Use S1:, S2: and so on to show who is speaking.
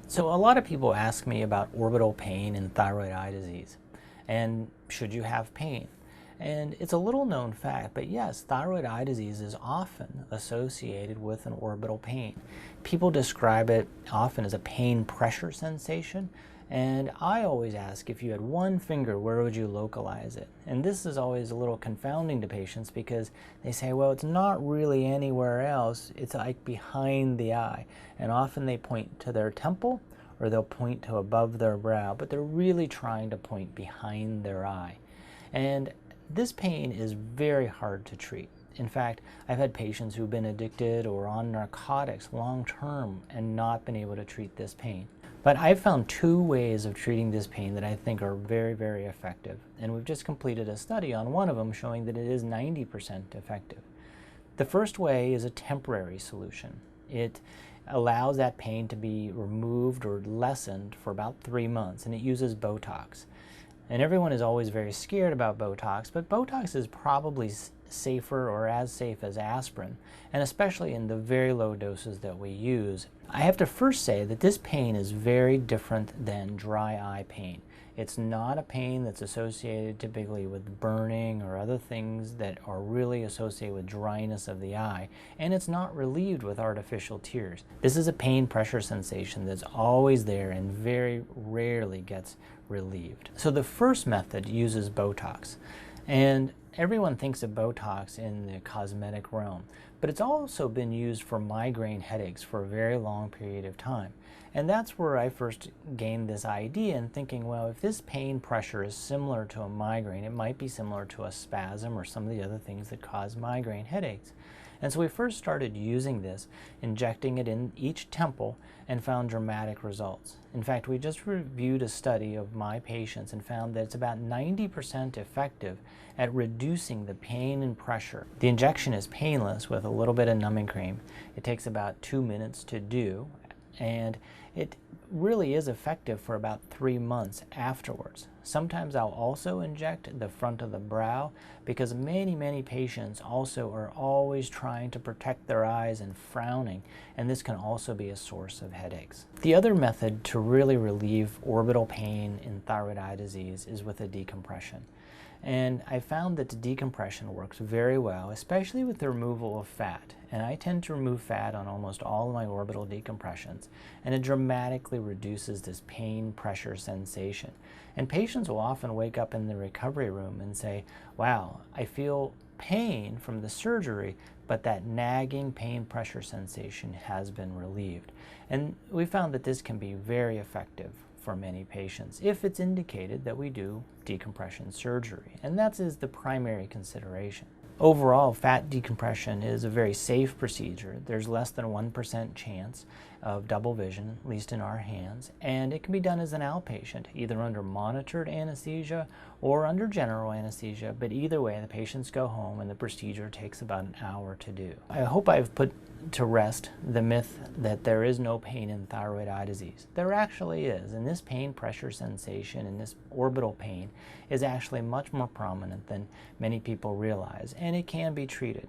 S1: So a lot of people ask me about orbital pain and thyroid eye disease, and should you have pain? And it's a little known fact, but yes, thyroid eye disease is often associated with an orbital pain. People describe it often as a pain pressure sensation, and I always ask, if you had one finger, where would you localize it? And this is always a little confounding to patients because they say, well, it's not really anywhere else, it's like behind the eye. And often they point to their temple or they'll point to above their brow, but they're really trying to point behind their eye. And this pain is very hard to treat. In fact, I've had patients who've been addicted or on narcotics long term and not been able to treat this pain. But I've found two ways of treating this pain that I think are very, very effective. And we've just completed a study on one of them showing that it is 90% effective. The first way is a temporary solution. It allows that pain to be removed or lessened for about 3 months, and it uses Botox. And everyone is always very scared about Botox, but Botox is probably safer or as safe as aspirin, and especially in the very low doses that we use. I have to first say that this pain is very different than dry eye pain. It's not a pain that's associated typically with burning or other things that are really associated with dryness of the eye, and it's not relieved with artificial tears. This is a pain pressure sensation that's always there and very rarely gets relieved. So the first method uses Botox, and everyone thinks of Botox in the cosmetic realm, but it's also been used for migraine headaches for a very long period of time. And that's where I first gained this idea and thinking, well, if this pain pressure is similar to a migraine, it might be similar to a spasm or some of the other things that cause migraine headaches. And so we first started using this, injecting it in each temple, and found dramatic results. In fact, we just reviewed a study of my patients and found that it's about 90% effective at reducing the pain and pressure. The injection is painless with a little bit of numbing cream. It takes about 2 minutes to do, and it really is effective for about 3 months afterwards. Sometimes I'll also inject the front of the brow because many patients also are always trying to protect their eyes and frowning, and this can also be a source of headaches. The other method to really relieve orbital pain in thyroid eye disease is with a decompression. And I found that the decompression works very well, especially with the removal of fat. And I tend to remove fat on almost all of my orbital decompressions, and it dramatically reduces this pain pressure sensation. And patients will often wake up in the recovery room and say, wow, I feel pain from the surgery, but that nagging pain pressure sensation has been relieved. And we found that this can be very effective for many patients if it's indicated that we do decompression surgery, and that is the primary consideration. Overall, fat decompression is a very safe procedure. There's less than 1% chance of double vision, at least in our hands, and it can be done as an outpatient, either under monitored anesthesia or under general anesthesia, but either way, the patients go home and the procedure takes about an hour to do. I hope I've put to rest the myth that there is no pain in thyroid eye disease. There actually is, and this pain pressure sensation and this orbital pain is actually much more prominent than many people realize, and it can be treated.